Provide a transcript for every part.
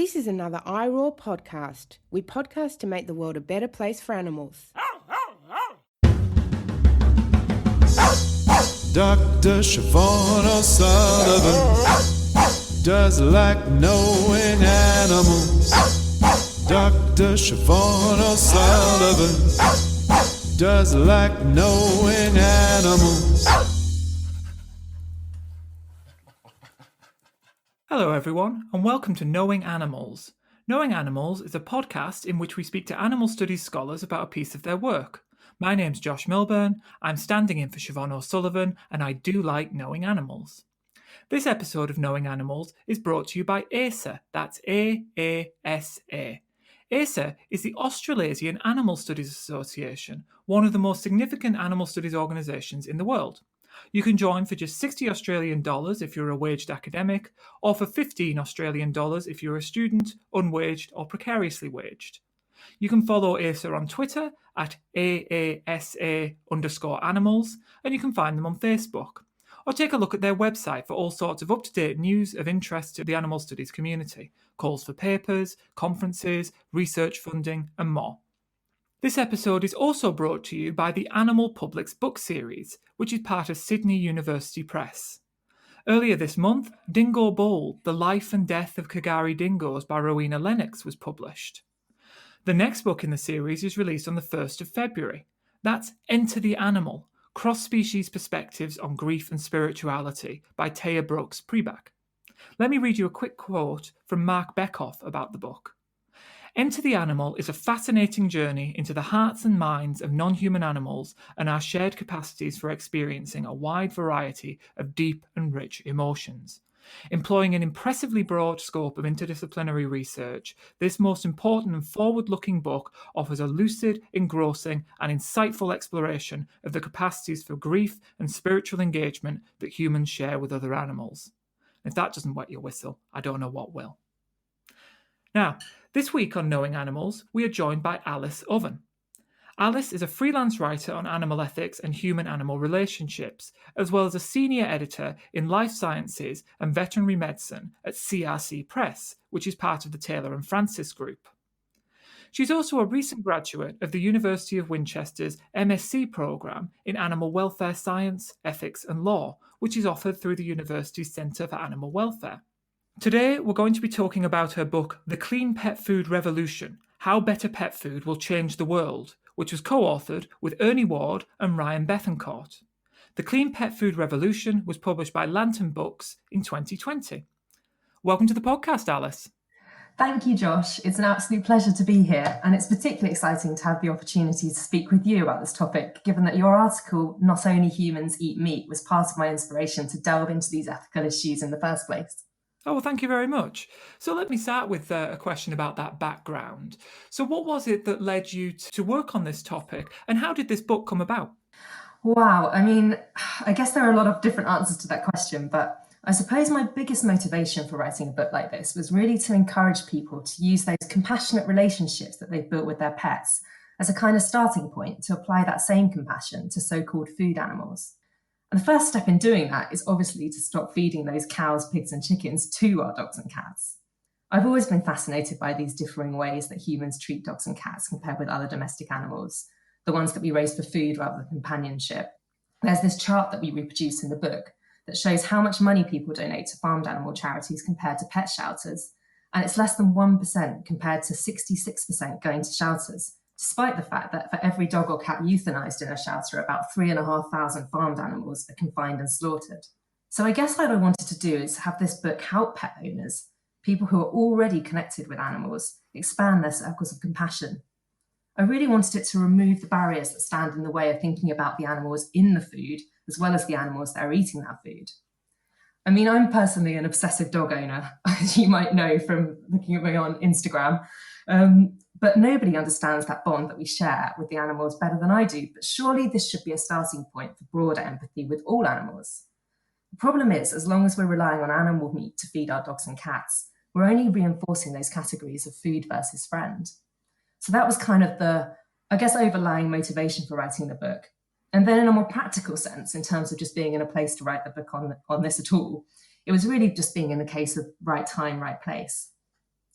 This is another iRaw podcast. We podcast to make the world a better place for animals. Dr. Siobhan O'Sullivan does like knowing animals. Dr. Siobhan O'Sullivan does like knowing animals. Hello everyone, and welcome to Knowing Animals. Knowing Animals is a podcast in which we speak to animal studies scholars about a piece of their work. My name's Josh Milburn, I'm standing in for Siobhan O'Sullivan, and I do like knowing animals. This episode of Knowing Animals is brought to you by ASA, that's A-A-S-A. ASA is the Australasian Animal Studies Association, one of the most significant animal studies organisations in the world. You can join for just $60 Australian if you're a waged academic, or for $15 Australian if you're a student, unwaged or precariously waged. You can follow ASA on Twitter at AASA_animals, and you can find them on Facebook. Or take a look at their website for all sorts of up-to-date news of interest to the animal studies community, calls for papers, conferences, research funding, and more. This episode is also brought to you by the Animal Publics book series, which is part of Sydney University Press. Earlier this month, Dingo Bold, The Life and Death of Kagari Dingoes by Rowena Lennox was published. The next book in the series is released on the 1st of February. That's Enter the Animal, Cross-Species Perspectives on Grief and Spirituality by Taya Brooks-Preback. Let me read you a quick quote from Mark Beckhoff about the book. Enter the Animal is a fascinating journey into the hearts and minds of non-human animals and our shared capacities for experiencing a wide variety of deep and rich emotions. Employing an impressively broad scope of interdisciplinary research, this most important and forward-looking book offers a lucid, engrossing and insightful exploration of the capacities for grief and spiritual engagement that humans share with other animals. If that doesn't wet your whistle, I don't know what will. Now, this week on Knowing Animals, we are joined by Alice Oven. Alice is a freelance writer on animal ethics and human-animal relationships, as well as a senior editor in life sciences and veterinary medicine at CRC Press, which is part of the Taylor and Francis Group. She's also a recent graduate of the University of Winchester's MSc programme in Animal Welfare Science, Ethics and Law, which is offered through the university's Centre for Animal Welfare. Today, we're going to be talking about her book, The Clean Pet Food Revolution, How Better Pet Food Will Change the World, which was co-authored with Ernie Ward and Ryan Bethencourt. The Clean Pet Food Revolution was published by Lantern Books in 2020. Welcome to the podcast, Alice. Thank you, Josh. It's an absolute pleasure to be here, and it's particularly exciting to have the opportunity to speak with you about this topic, given that your article, Not Only Humans Eat Meat, was part of my inspiration to delve into these ethical issues in the first place. Oh, well, thank you very much. So let me start with a question about that background. So what was it that led you to work on this topic, and how did this book come about? Wow, I guess there are a lot of different answers to that question, but I suppose my biggest motivation for writing a book like this was really to encourage people to use those compassionate relationships that they've built with their pets as a kind of starting point to apply that same compassion to so-called food animals. And the first step in doing that is obviously to stop feeding those cows, pigs and chickens to our dogs and cats. I've always been fascinated by these differing ways that humans treat dogs and cats compared with other domestic animals, the ones that we raise for food rather than companionship. There's this chart that we reproduce in the book that shows how much money people donate to farmed animal charities compared to pet shelters, and it's less than 1% compared to 66% going to shelters, despite the fact that for every dog or cat euthanized in a shelter, about 3,500 farmed animals are confined and slaughtered. So I guess what I wanted to do is have this book help pet owners, people who are already connected with animals, expand their circles of compassion. I really wanted it to remove the barriers that stand in the way of thinking about the animals in the food, as well as the animals that are eating that food. I'm personally an obsessive dog owner, as you might know from looking at me on Instagram. But nobody understands that bond that we share with the animals better than I do. But surely this should be a starting point for broader empathy with all animals. The problem is, as long as we're relying on animal meat to feed our dogs and cats, we're only reinforcing those categories of food versus friend. So that was kind of the, overlying motivation for writing the book. And then in a more practical sense, in terms of just being in a place to write the book on this at all, it was really just being in a case of right time, right place.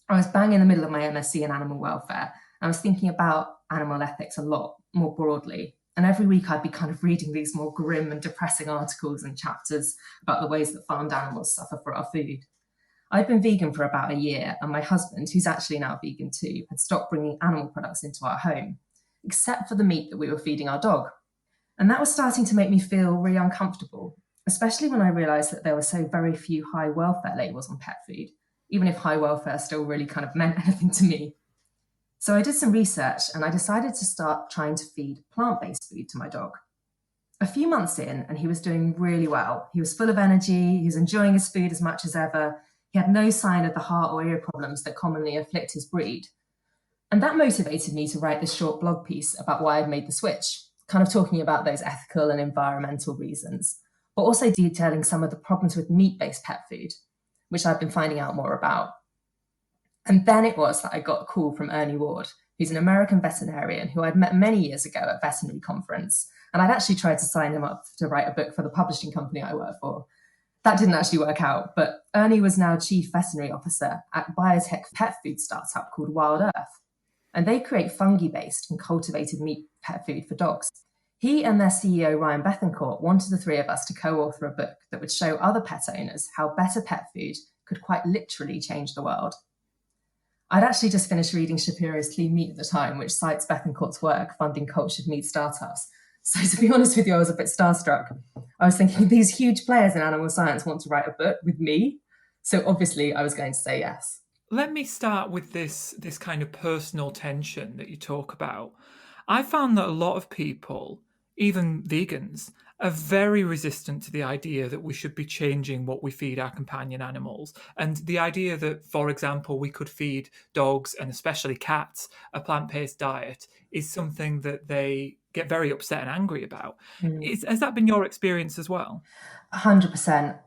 I was bang in the middle of my MSc in animal welfare. I was thinking about animal ethics a lot more broadly. And every week I'd be kind of reading these more grim and depressing articles and chapters about the ways that farmed animals suffer for our food. I'd been vegan for about a year, and my husband, who's actually now vegan too, had stopped bringing animal products into our home, except for the meat that we were feeding our dog. And that was starting to make me feel really uncomfortable, especially when I realised that there were so very few high welfare labels on pet food, even if high welfare still really kind of meant anything to me. So I did some research and I decided to start trying to feed plant-based food to my dog. A few months in, and he was doing really well. He was full of energy, he was enjoying his food as much as ever. He had no sign of the heart or ear problems that commonly afflict his breed. And that motivated me to write this short blog piece about why I'd made the switch, kind of talking about those ethical and environmental reasons, but also detailing some of the problems with meat-based pet food, which I've been finding out more about. And then it was that I got a call from Ernie, who's an American veterinarian who I'd met many years ago at a veterinary conference. And I'd actually tried to sign him up to write a book for the publishing company I work for. That didn't actually work out, but Ernie was now chief veterinary officer at biotech pet food startup called Wild Earth. And they create fungi-based and cultivated meat pet food for dogs. He and their CEO, Ryan Bethencourt, wanted the three of us to co-author a book that would show other pet owners how better pet food could quite literally change the world. I'd actually just finished reading Shapiro's Clean Meat at the time, which cites Bethencourt's work funding cultured meat startups. So to be honest with you, I was a bit starstruck. I was thinking, these huge players in animal science want to write a book with me? So obviously I was going to say yes. Let me start with this kind of personal tension that you talk about. I found that a lot of people, even vegans, are very resistant to the idea that we should be changing what we feed our companion animals. And the idea that, for example, we could feed dogs and especially cats a plant-based diet is something that they get very upset and angry about. Has that been your experience as well? 100%.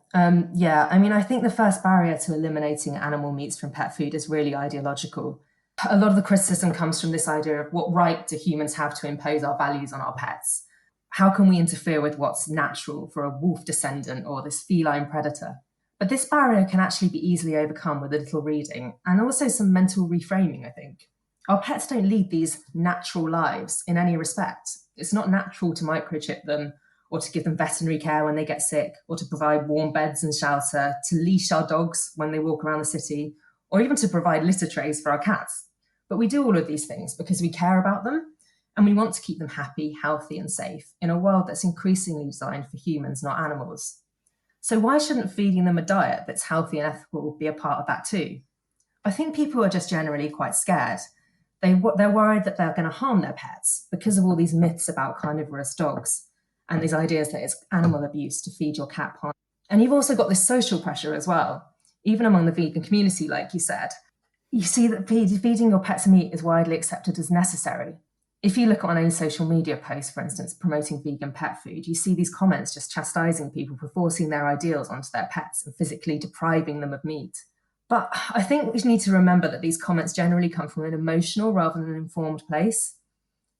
Yeah, I mean, I think the first barrier to eliminating animal meats from pet food is really ideological. A lot of the criticism comes from this idea of what right do humans have to impose our values on our pets? How can we interfere with what's natural for a wolf descendant or this feline predator? But this barrier can actually be easily overcome with a little reading and also some mental reframing, I think. Our pets don't lead these natural lives in any respect. It's not natural to microchip them or to give them veterinary care when they get sick, or to provide warm beds and shelter, to leash our dogs when they walk around the city, or even to provide litter trays for our cats. But we do all of these things because we care about them and we want to keep them happy, healthy, and safe in a world that's increasingly designed for humans, not animals. So why shouldn't feeding them a diet that's healthy and ethical be a part of that too? I think people are just generally quite scared. They're worried that they're going to harm their pets because of all these myths about carnivorous dogs and these ideas that it's animal abuse to feed your cat plant. And you've also got this social pressure as well, even among the vegan community, like you said. You see that feeding your pets meat is widely accepted as necessary. If you look on any social media post, for instance, promoting vegan pet food, you see these comments just chastising people for forcing their ideals onto their pets and physically depriving them of meat. But I think we need to remember that these comments generally come from an emotional rather than an informed place.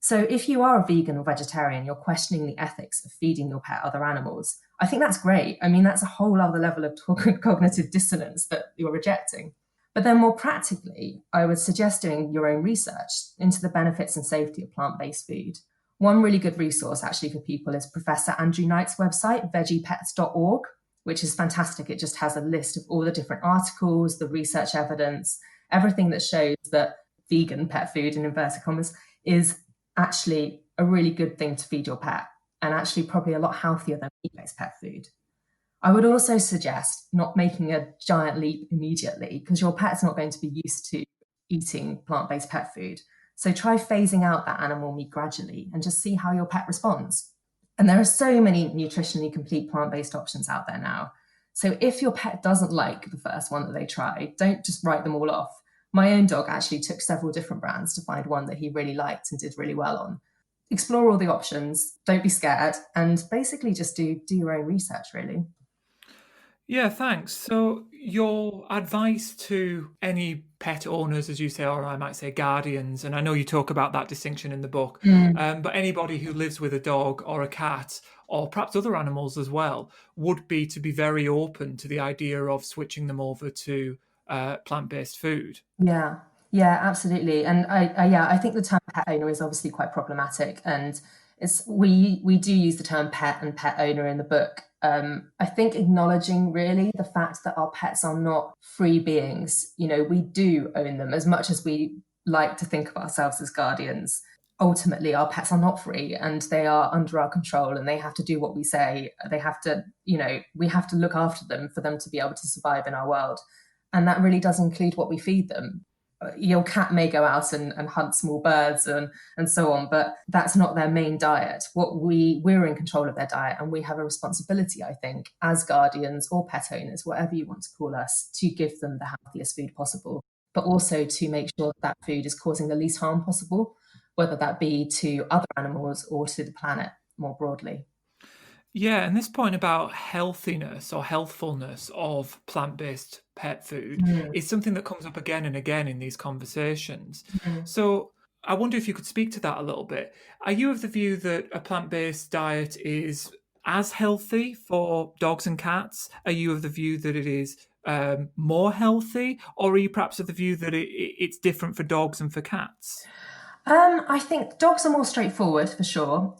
So if you are a vegan or vegetarian, you're questioning the ethics of feeding your pet other animals. I think that's great. I mean, that's a whole other level of cognitive dissonance that you're rejecting. But then more practically, I would suggest doing your own research into the benefits and safety of plant-based food. One really good resource actually for people is Professor Andrew Knight's website, veggiepets.org, which is fantastic. It just has a list of all the different articles, the research evidence, everything that shows that vegan pet food, in inverted commas, is actually a really good thing to feed your pet, and actually probably a lot healthier than meat-based pet food. I would also suggest not making a giant leap immediately because your pet's not going to be used to eating plant-based pet food. So try phasing out that animal meat gradually and just see how your pet responds. And there are so many nutritionally complete plant-based options out there now. So if your pet doesn't like the first one that they try, don't just write them all off. My own dog actually took several different brands to find one that he really liked and did really well on. Explore all the options, don't be scared, and basically just do your own research, really. Yeah, thanks. So your advice to any pet owners, as you say, or I might say guardians, and I know you talk about that distinction in the book, but anybody who lives with a dog or a cat, or perhaps other animals as well, would be to be very open to the idea of switching them over to plant-based food. Yeah, absolutely. And I think the term pet owner is obviously quite problematic, and we do use the term pet and pet owner in the book. I think acknowledging really the fact that our pets are not free beings. We do own them as much as we like to think of ourselves as guardians. Ultimately, our pets are not free, and they are under our control, and they have to do what we say. They have to, we have to look after them for them to be able to survive in our world. And that really does include what we feed them. Your cat may go out and hunt small birds and so on, but that's not their main diet. We're in control of their diet, and we have a responsibility, I think, as guardians or pet owners, whatever you want to call us, to give them the healthiest food possible, but also to make sure that food is causing the least harm possible, whether that be to other animals or to the planet more broadly. Yeah, and this point about healthiness or healthfulness of plant-based pet food is something that comes up again and again in these conversations. So I wonder if you could speak to that a little bit. Are you of the view that a plant-based diet is as healthy for dogs and cats? Are you of the view that it is more healthy? Or are you perhaps of the view that it's different for dogs and for cats? I think dogs are more straightforward for sure.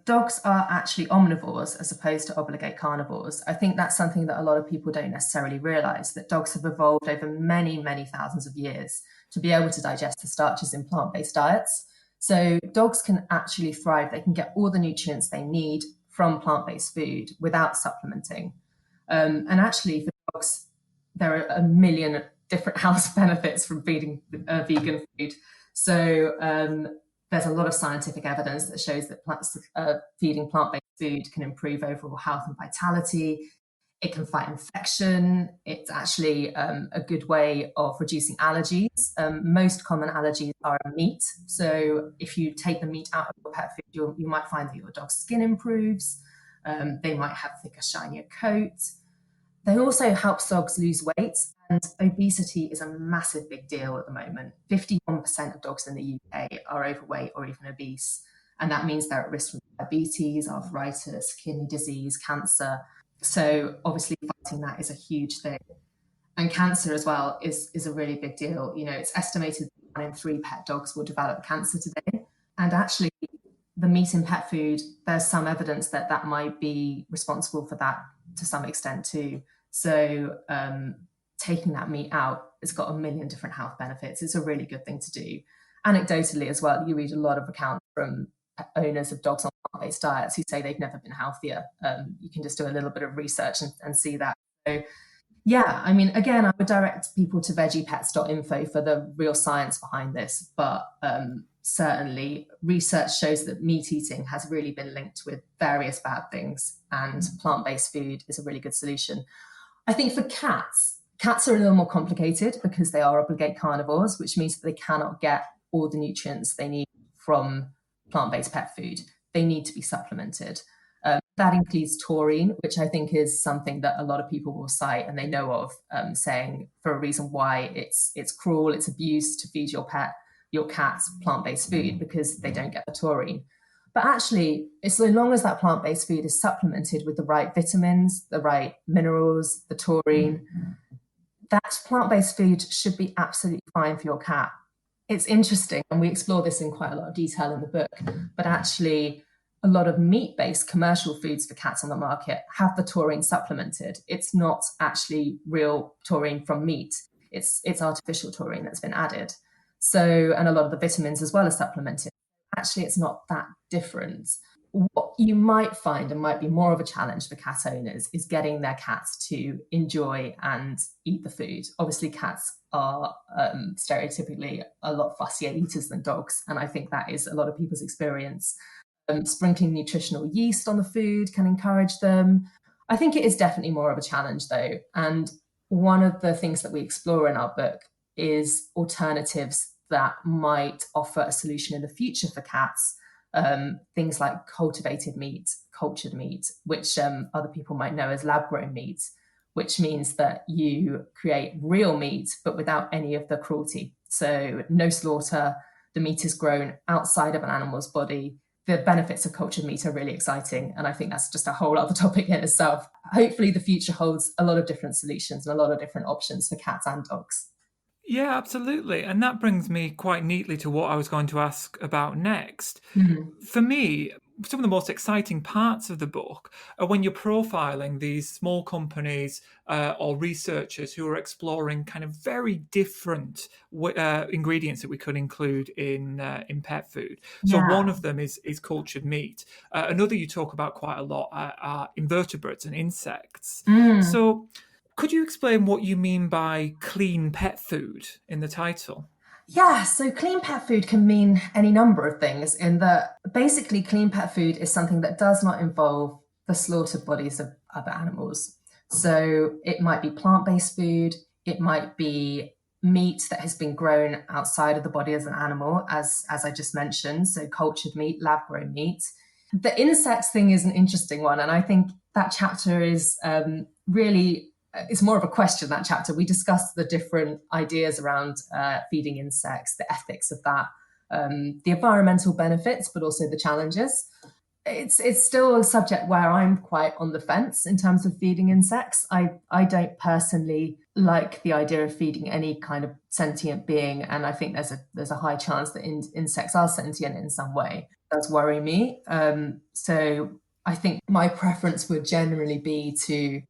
Dogs are actually omnivores as opposed to obligate carnivores. I think that's something that a lot of people don't necessarily realize, that dogs have evolved over many, many thousands of years to be able to digest the starches in plant-based diets. So dogs can actually thrive. They can get all the nutrients they need from plant-based food without supplementing. And actually for dogs, there are a million different health benefits from feeding vegan food. So there's a lot of scientific evidence that shows that feeding plant-based food can improve overall health and vitality. It can fight infection. It's actually a good way of reducing allergies. Most common allergies are meat. So if you take the meat out of your pet food, you might find that your dog's skin improves. They might have thicker, shinier coat. They also help dogs lose weight, and obesity is a massive big deal at the moment. 51% of dogs in the UK are overweight or even obese, and that means they're at risk from diabetes, arthritis, kidney disease, cancer. So obviously fighting that is a huge thing. And cancer as well is a really big deal. It's estimated that 1 in 3 pet dogs will develop cancer today. And actually, the meat in pet food, there's some evidence that that might be responsible for that to some extent too. So taking that meat out, it's got a million different health benefits. It's a really good thing to do. Anecdotally as well, you read a lot of accounts from owners of dogs on plant-based diets who say they've never been healthier. You can just do a little bit of research and see that. So yeah, I mean, again, I would direct people to veggiepets.info for the real science behind this. But certainly research shows that meat eating has really been linked with various bad things, and plant-based food is a really good solution. I think for cats are a little more complicated because they are obligate carnivores, which means that they cannot get all the nutrients they need from plant-based pet food. They need to be supplemented. That includes taurine, which I think is something that a lot of people will cite and they know of, saying for a reason why it's cruel, it's abuse to feed your cats plant-based food because they don't get the taurine. But actually, it's so long as that plant-based food is supplemented with the right vitamins, the right minerals, the taurine, that plant-based food should be absolutely fine for your cat. It's interesting, and we explore this in quite a lot of detail in the book, but actually a lot of meat-based commercial foods for cats on the market have the taurine supplemented. It's not actually real taurine from meat. It's artificial taurine that's been added. So, and a lot of the vitamins as well are supplemented. Actually, it's not that different. What you might find and might be more of a challenge for cat owners is getting their cats to enjoy and eat the food. Obviously, cats are stereotypically a lot fussier eaters than dogs. And I think that is a lot of people's experience. Sprinkling nutritional yeast on the food can encourage them. I think it is definitely more of a challenge though. And one of the things that we explore in our book is alternatives that might offer a solution in the future for cats. Things like cultivated meat, cultured meat, which other people might know as lab-grown meat, which means that you create real meat, but without any of the cruelty. So no slaughter, the meat is grown outside of an animal's body. the benefits of cultured meat are really exciting. And I think that's just a whole other topic in itself. Hopefully the future holds a lot of different solutions and a lot of different options for cats and dogs. Yeah, absolutely. And that brings me quite neatly to what I was going to ask about next. For me, some of the most exciting parts of the book are when you're profiling these small companies or researchers who are exploring kind of very different ingredients that we could include in pet food. So one of them is cultured meat. Another you talk about quite a lot are invertebrates and insects. So could you explain what you mean by clean pet food in the title? Yeah, so clean pet food can mean any number of things, in that basically clean pet food is something that does not involve the slaughtered bodies of other animals. So it might be plant-based food, it might be meat that has been grown outside of the body as an animal, as I just mentioned, so cultured meat, lab-grown meat. The insects thing is an interesting one, and I think that chapter is really... It's more of a question, that chapter. We discussed the different ideas around feeding insects, the ethics of that, the environmental benefits, but also the challenges. It's still a subject where I'm quite on the fence in terms of feeding insects. I don't personally like the idea of feeding any kind of sentient being, and I think there's a high chance that insects are sentient in some way. It does worry me. So I think my preference would generally be to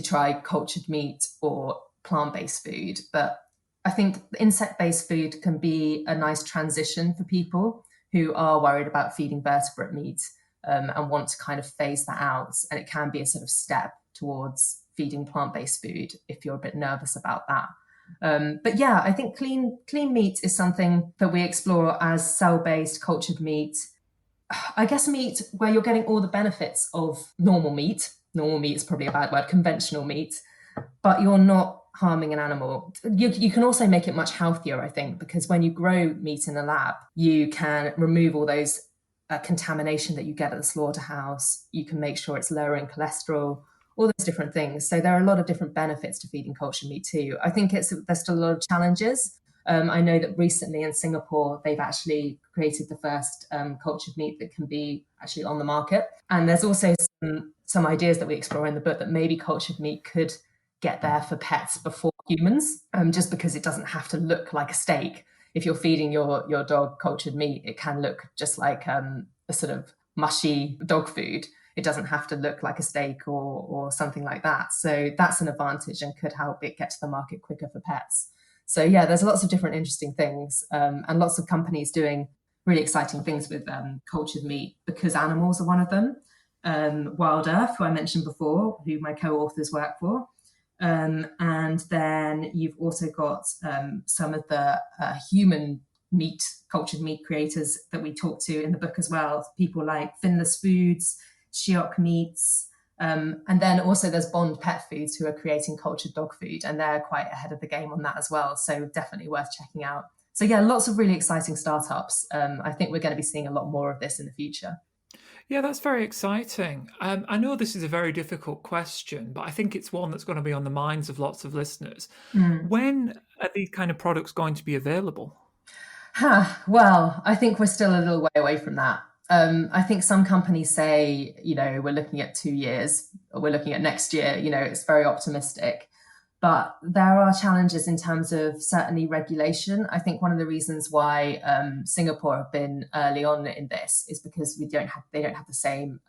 try cultured meat or plant-based food. But I think insect-based food can be a nice transition for people who are worried about feeding vertebrate meat and want to kind of phase that out. And it can be a sort of step towards feeding plant-based food if you're a bit nervous about that. But yeah, I think clean meat is something that we explore as cell-based cultured meat. I guess meat where you're getting all the benefits of normal meat. Normal meat is probably a bad word, conventional meat, but you're not harming an animal. You can also make it much healthier, I think, because when you grow meat in a lab, you can remove all those contamination that you get at the slaughterhouse. You can make sure it's lowering cholesterol, all those different things. So there are a lot of different benefits to feeding cultured meat too. I think there's still a lot of challenges. I know that recently in Singapore, they've actually created the first cultured meat that can be actually on the market. And there's also some ideas that we explore in the book that maybe cultured meat could get there for pets before humans, just because it doesn't have to look like a steak. If you're feeding your dog cultured meat, it can look just like a sort of mushy dog food. It doesn't have to look like a steak or something like that. So that's an advantage and could help it get to the market quicker for pets. So yeah, there's lots of different interesting things and lots of companies doing really exciting things with cultured meat because animals are one of them. Wild Earth, who I mentioned before, who my co-authors work for. And then you've also got some of the human meat, cultured meat creators that we talk to in the book as well. People like Finless Foods, Shiok Meats, and then also there's Bond Pet Foods who are creating cultured dog food, and they're quite ahead of the game on that as well. So definitely worth checking out. So yeah, lots of really exciting startups. I think we're going to be seeing a lot more of this in the future. Yeah, that's very exciting. I know this is a very difficult question, but I think it's one that's going to be on the minds of lots of listeners. When are these kind of products going to be available? Well, I think we're still a little way away from that. I think some companies say, we're looking at 2 years, or we're looking at next year, it's very optimistic. But there are challenges in terms of certainly regulation. I think one of the reasons why Singapore have been early on in this is because they don't have the same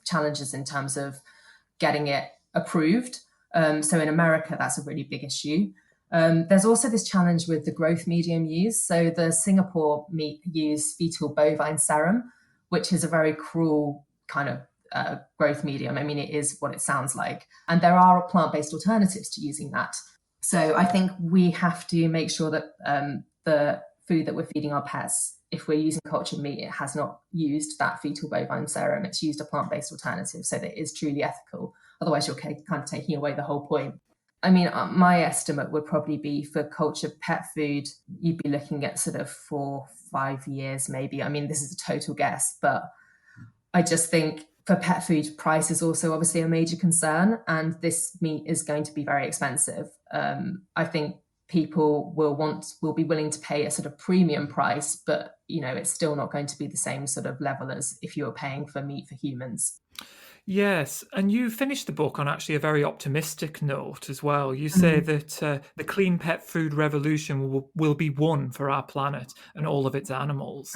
challenges in terms of getting it approved. So in America, that's a really big issue. There's also this challenge with the growth medium used. So the Singapore meat use fetal bovine serum, which is a very cruel kind of growth medium. I mean, it is what it sounds like. And there are plant-based alternatives to using that. So I think we have to make sure that the food that we're feeding our pets, if we're using cultured meat, it has not used that fetal bovine serum. It's used a plant-based alternative so that it is truly ethical. Otherwise, you're kind of taking away the whole point. I mean, my estimate would probably be for cultured pet food, you'd be looking at sort of 4-5 years, maybe. I mean, this is a total guess, but I just think for pet food, price is also obviously a major concern, and this meat is going to be very expensive. I think people will be willing to pay a sort of premium price, but it's still not going to be the same sort of level as if you were paying for meat for humans. Yes, and you finished the book on actually a very optimistic note as well. You say that the clean pet food revolution will be won for our planet and all of its animals.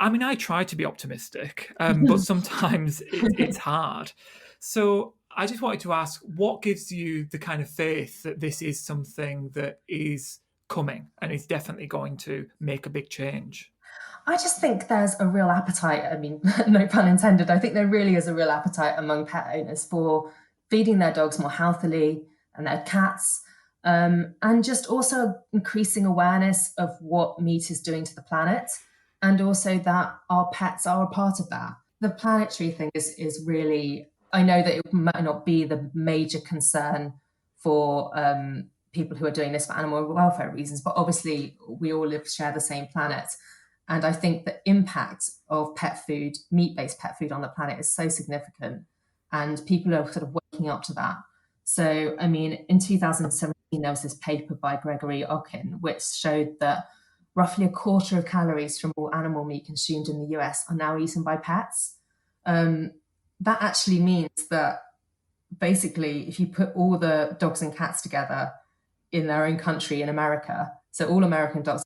I mean, I try to be optimistic, but sometimes it's hard. So I just wanted to ask, what gives you the kind of faith that this is something that is coming and is definitely going to make a big change? I just think there's a real appetite. I mean, no pun intended. I think there really is a real appetite among pet owners for feeding their dogs more healthily and their cats, and just also increasing awareness of what meat is doing to the planet, and also that our pets are a part of that. The planetary thing is really, I know that it might not be the major concern for people who are doing this for animal welfare reasons, but obviously we all share the same planet. And I think the impact of pet food, meat-based pet food on the planet is so significant, and people are sort of waking up to that. So, I mean, in 2017, there was this paper by Gregory Okin, which showed that roughly a quarter of calories from all animal meat consumed in the US are now eaten by pets. That actually means that basically, if you put all the dogs and cats together in their own country in America, so all American dogs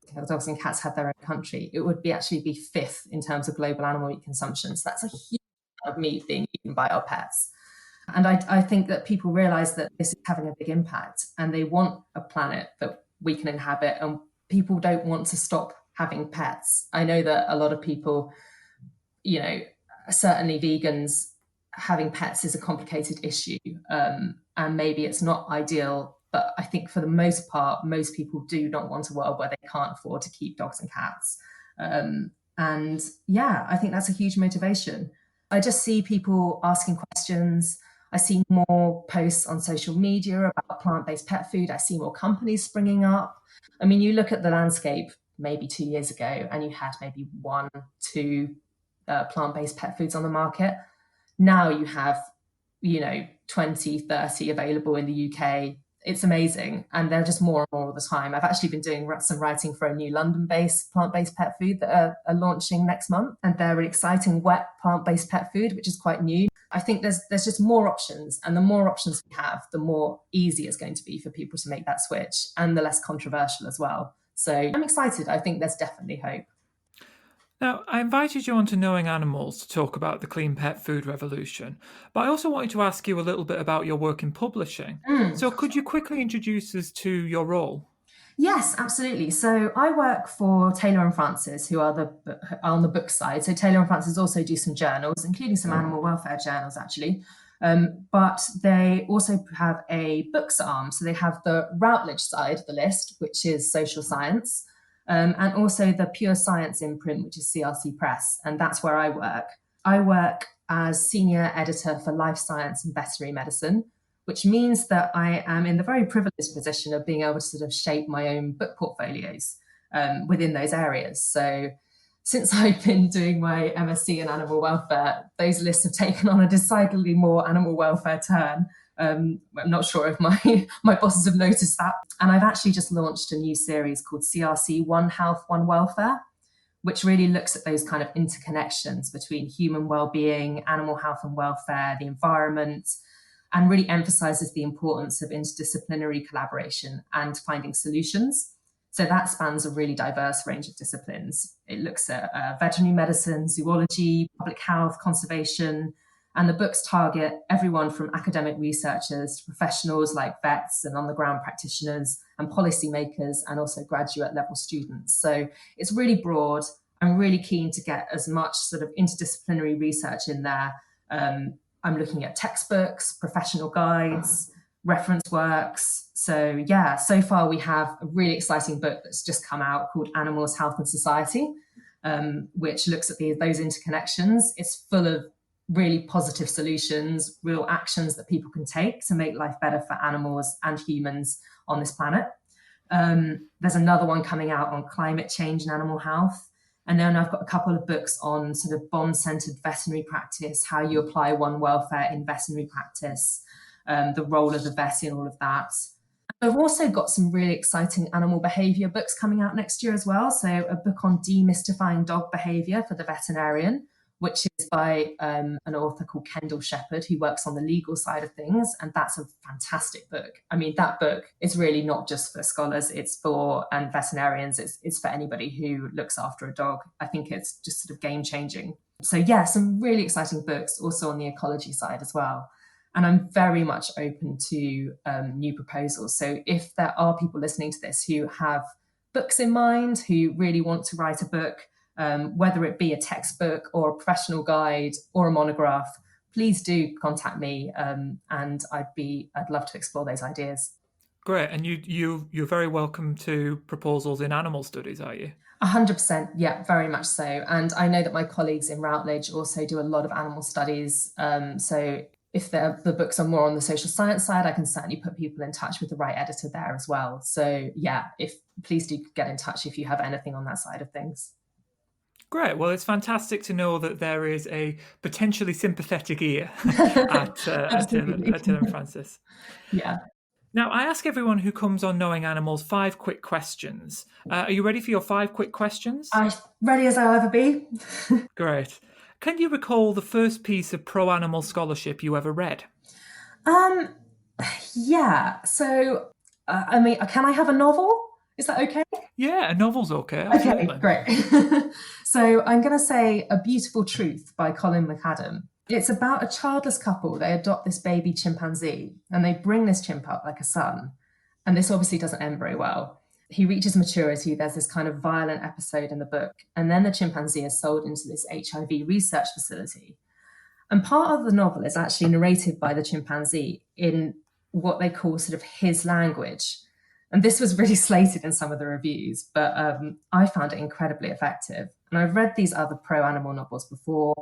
and cats had their own country, it would actually be fifth in terms of global animal meat consumption. So that's a huge amount of meat being eaten by our pets. And I think that people realize that this is having a big impact, and they want a planet that we can inhabit, and people don't want to stop having pets. I know that a lot of people, certainly vegans, having pets is a complicated issue, and maybe it's not ideal. But I think for the most part, most people do not want a world where they can't afford to keep dogs and cats. And yeah, I think that's a huge motivation. I just see people asking questions. I see more posts on social media about plant-based pet food. I see more companies springing up. I mean, you look at the landscape maybe 2 years ago and you had maybe 1, 2 plant-based pet foods on the market. Now you have, 20, 30 available in the UK. It's amazing. And they're just more and more all the time. I've actually been doing some writing for a new London-based plant-based pet food that are launching next month. And they're really exciting wet plant-based pet food, which is quite new. I think there's just more options. And the more options we have, the more easy it's going to be for people to make that switch, and the less controversial as well. So I'm excited. I think there's definitely hope. Now, I invited you onto Knowing Animals to talk about the clean pet food revolution, but I also wanted to ask you a little bit about your work in publishing. So could you quickly introduce us to your role? Yes, absolutely. So I work for Taylor and Francis, who are on the book side. So Taylor and Francis also do some journals, including some animal welfare journals, actually. But they also have a books arm. So they have the Routledge side of the list, which is social science. And also the pure science imprint, which is CRC Press. And that's where I work. I work as senior editor for life science and veterinary medicine, which means that I am in the very privileged position of being able to sort of shape my own book portfolios within those areas. So since I've been doing my MSc in animal welfare, those lists have taken on a decidedly more animal welfare turn. I'm not sure if my bosses have noticed that. And I've actually just launched a new series called CRC One Health, One Welfare, which really looks at those kind of interconnections between human well-being, animal health and welfare, the environment, and really emphasizes the importance of interdisciplinary collaboration and finding solutions. So that spans a really diverse range of disciplines. It looks at veterinary medicine, zoology, public health, conservation, and the books target everyone from academic researchers to professionals like vets and on-the-ground practitioners and policymakers, and also graduate level students. So it's really broad. I'm really keen to get as much sort of interdisciplinary research in there. I'm looking at textbooks, professional guides, reference works. So yeah, so far we have a really exciting book that's just come out called Animals, Health and Society, which looks at those interconnections. It's full of really positive solutions, real actions that people can take to make life better for animals and humans on this planet. There's another one coming out on climate change and animal health. And then I've got a couple of books on sort of bond-centered veterinary practice, how you apply one welfare in veterinary practice, the role of the vet in all of that. I've also got some really exciting animal behaviour books coming out next year as well. So a book on demystifying dog behaviour for the veterinarian, which is by an author called Kendall Shepherd, who works on the legal side of things. And that's a fantastic book. I mean, that book is really not just for scholars, it's for veterinarians, it's for anybody who looks after a dog. I think it's just sort of game changing. So yeah, some really exciting books also on the ecology side as well. And I'm very much open to new proposals. So if there are people listening to this who have books in mind, who really want to write a book, whether it be a textbook or a professional guide or a monograph, please do contact me, and I'd love to explore those ideas. Great, and you're very welcome to proposals in animal studies, are you? 100%, yeah, very much so. And I know that my colleagues in Routledge also do a lot of animal studies. So if the books are more on the social science side, I can certainly put people in touch with the right editor there as well. So yeah, please do get in touch if you have anything on that side of things. Great. Well, it's fantastic to know that there is a potentially sympathetic ear at Tim and Francis. Yeah. Now, I ask everyone who comes on Knowing Animals 5 quick questions. Are you ready for your 5 quick questions? I'm ready as I'll ever be. Great. Can you recall the first piece of pro-animal scholarship you ever read? Yeah. So, I mean, can I have a novel? Is that okay? Yeah, a novel's okay. Absolutely. Okay, great. So I'm going to say A Beautiful Truth by Colin McAdam. It's about a childless couple. They adopt this baby chimpanzee and they bring this chimp up like a son. And this obviously doesn't end very well. He reaches maturity. There's this kind of violent episode in the book. And then the chimpanzee is sold into this HIV research facility. And part of the novel is actually narrated by the chimpanzee in what they call sort of his language. And this was really slated in some of the reviews, but I found it incredibly effective. And I've read these other pro-animal novels before,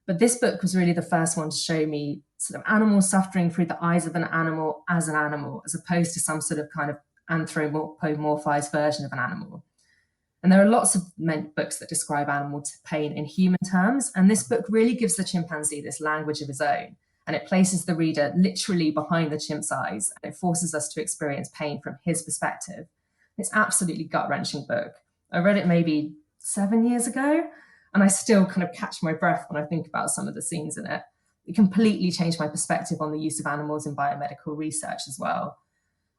but this book was really the first one to show me sort of animals suffering through the eyes of an animal, as opposed to some sort of kind of anthropomorphized version of an animal. And there are lots of books that describe animal pain in human terms. And this book really gives the chimpanzee this language of his own. And it places the reader literally behind the chimp's eyes. And it forces us to experience pain from his perspective. It's absolutely gut-wrenching book. I read it maybe 7 years ago, and I still kind of catch my breath when I think about some of the scenes in it. It completely changed my perspective on the use of animals in biomedical research as well.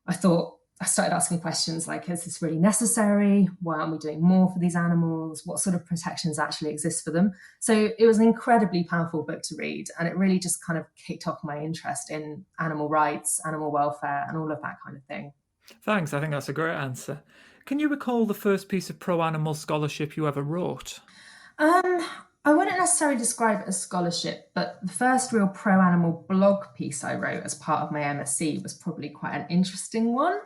I started asking questions like, is this really necessary? Why aren't we doing more for these animals? What sort of protections actually exist for them? So it was an incredibly powerful book to read. And it really just kind of kicked off my interest in animal rights, animal welfare, and all of that kind of thing. Thanks. I think that's a great answer. Can you recall the first piece of pro-animal scholarship you ever wrote? I wouldn't necessarily describe it as scholarship, but the first real pro-animal blog piece I wrote as part of my MSc was probably quite an interesting one.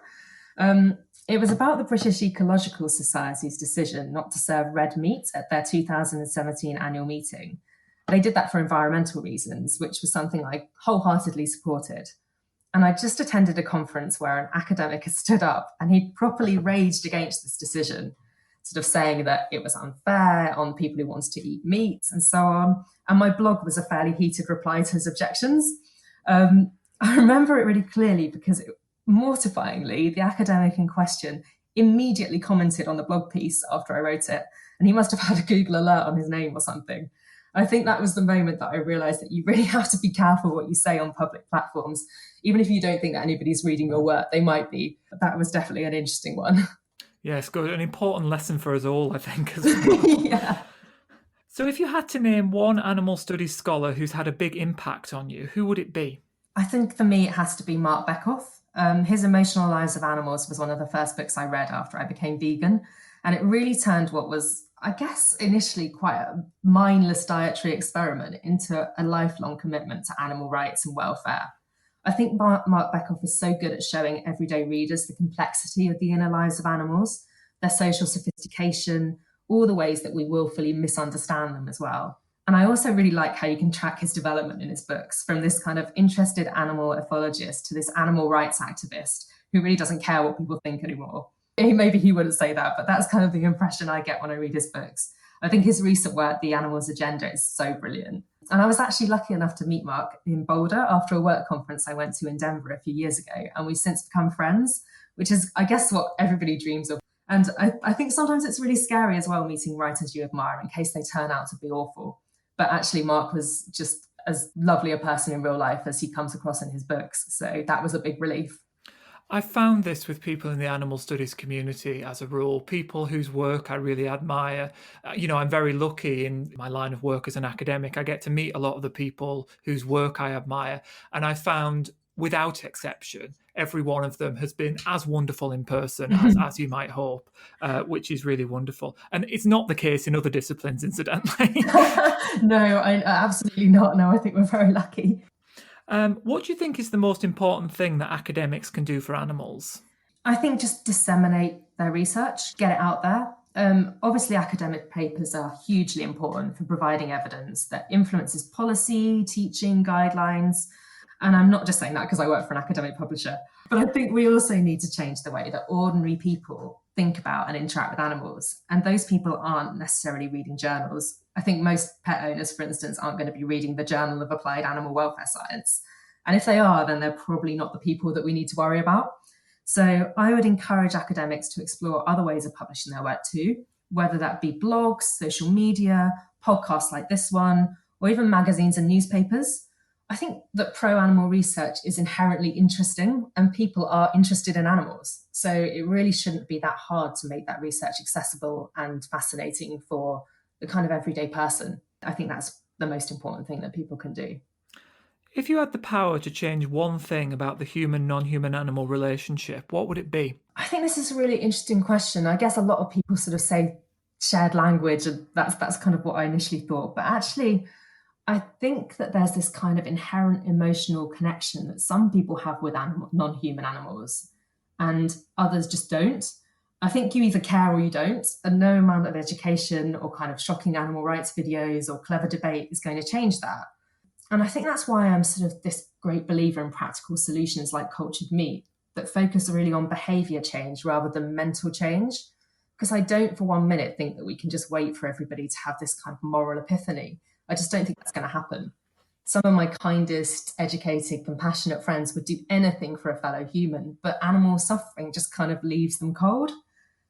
It was about the British Ecological Society's decision not to serve red meat at their 2017 annual meeting. They did that for environmental reasons, which was something I wholeheartedly supported. And I just attended a conference where an academic had stood up and he'd properly raged against this decision, sort of saying that it was unfair on people who wanted to eat meat and so on. And my blog was a fairly heated reply to his objections. I remember it really clearly because mortifyingly, the academic in question immediately commented on the blog piece after I wrote it, and he must have had a Google alert on his name or something. I think that was the moment that I realized that you really have to be careful what you say on public platforms. Even if you don't think that anybody's reading your work, they might be. But that was definitely an interesting one. Yes, good. An important lesson for us all, I think, as well. Yeah. So if you had to name one animal studies scholar who's had a big impact on you, who would it be? I think for me, it has to be Mark Beckhoff. His Emotional Lives of Animals was one of the first books I read after I became vegan. And it really turned what was, I guess, initially quite a mindless dietary experiment into a lifelong commitment to animal rights and welfare. I think Mark Beckhoff is so good at showing everyday readers the complexity of the inner lives of animals, their social sophistication, all the ways that we willfully misunderstand them as well. And I also really like how you can track his development in his books, from this kind of interested animal ethologist to this animal rights activist who really doesn't care what people think anymore. Maybe he wouldn't say that, but that's kind of the impression I get when I read his books. I think his recent work, The Animal's Agenda, is so brilliant. And I was actually lucky enough to meet Mark in Boulder after a work conference I went to in Denver a few years ago, and we've since become friends. which is, I guess, what everybody dreams of. And I think sometimes it's really scary as well, meeting writers you admire in case they turn out to be awful. But actually, Mark was just as lovely a person in real life as he comes across in his books. So that was a big relief. I found this with people in the animal studies community as a rule, people whose work I really admire. I'm very lucky in my line of work as an academic. I get to meet a lot of the people whose work I admire. And I found, without exception, every one of them has been as wonderful in person as you might hope, which is really wonderful. And it's not the case in other disciplines, incidentally. No, absolutely not. No, I think we're very lucky. What do you think is the most important thing that academics can do for animals? I think just disseminate their research, get it out there. Obviously, academic papers are hugely important for providing evidence that influences policy, teaching, guidelines. And I'm not just saying that because I work for an academic publisher, but I think we also need to change the way that ordinary people think about and interact with animals. And those people aren't necessarily reading journals. I think most pet owners, for instance, aren't going to be reading the Journal of Applied Animal Welfare Science. And if they are, then they're probably not the people that we need to worry about. So I would encourage academics to explore other ways of publishing their work too, whether that be blogs, social media, podcasts like this one, or even magazines and newspapers. I think that pro-animal research is inherently interesting and people are interested in animals. So it really shouldn't be that hard to make that research accessible and fascinating for the kind of everyday person. I think that's the most important thing that people can do. If you had the power to change one thing about the human-non-human animal relationship, what would it be? I think this is a really interesting question. I guess a lot of people sort of say shared language, and that's kind of what I initially thought. But actually, I think that there's this kind of inherent emotional connection that some people have with non-human animals and others just don't. I think you either care or you don't, and no amount of education or kind of shocking animal rights videos or clever debate is going to change that. And I think that's why I'm sort of this great believer in practical solutions like cultured meat that focus really on behaviour change rather than mental change. Because I don't for 1 minute think that we can just wait for everybody to have this kind of moral epiphany. I just don't think that's going to happen. Some of my kindest, educated, compassionate friends would do anything for a fellow human, but animal suffering just kind of leaves them cold.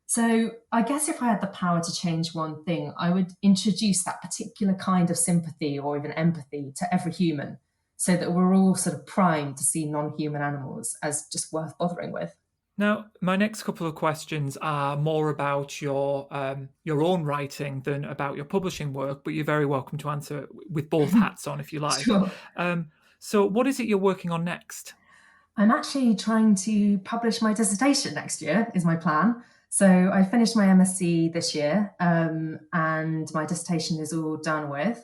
So I guess if I had the power to change one thing, I would introduce that particular kind of sympathy or even empathy to every human so that we're all sort of primed to see non-human animals as just worth bothering with. Now, my next couple of questions are more about your own writing than about your publishing work, but you're very welcome to answer with both hats on if you like. Sure. So what is it you're working on next? I'm actually trying to publish my dissertation next year, is my plan. So I finished my MSc this year and my dissertation is all done with.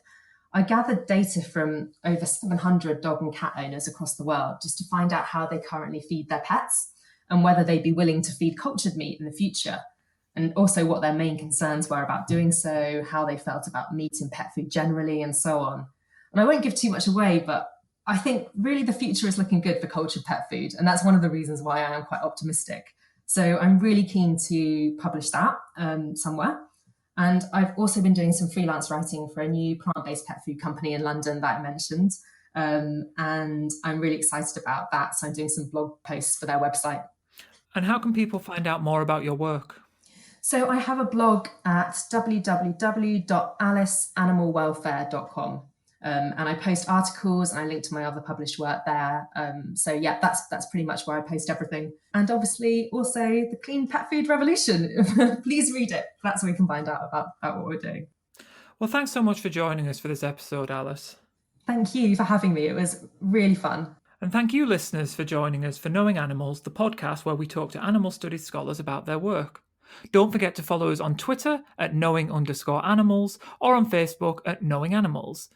I gathered data from over 700 dog and cat owners across the world just to find out how they currently feed their pets and whether they'd be willing to feed cultured meat in the future, and also what their main concerns were about doing so, how they felt about meat and pet food generally, and so on. And I won't give too much away, but I think really the future is looking good for cultured pet food, and that's one of the reasons why I am quite optimistic. So I'm really keen to publish that somewhere. And I've also been doing some freelance writing for a new plant-based pet food company in London that I mentioned. And I'm really excited about that. So I'm doing some blog posts for their website. And how can people find out more about your work? So I have a blog at www.aliceanimalwelfare.com. And I post articles and I link to my other published work there. So yeah, that's pretty much where I post everything. And obviously also the Clean Pet Food Revolution. Please read it. That's where we can find out about what we're doing. Well, thanks so much for joining us for this episode, Alice. Thank you for having me. It was really fun. And thank you, listeners, for joining us for Knowing Animals, the podcast where we talk to animal studies scholars about their work. Don't forget to follow us on Twitter at knowing_animals or on Facebook at Knowing Animals.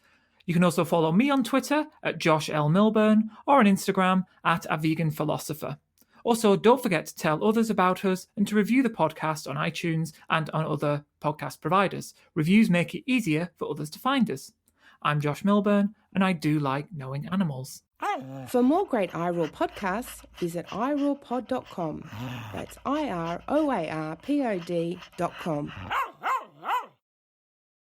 You can also follow me on Twitter at Josh L. Milburn or on Instagram at A Vegan Philosopher. Also, don't forget to tell others about us and to review the podcast on iTunes and on other podcast providers. Reviews make it easier for others to find us. I'm Josh Milburn, and I do like knowing animals. For more great iRaw podcasts, visit irawpod.com. That's IROARPOD.com.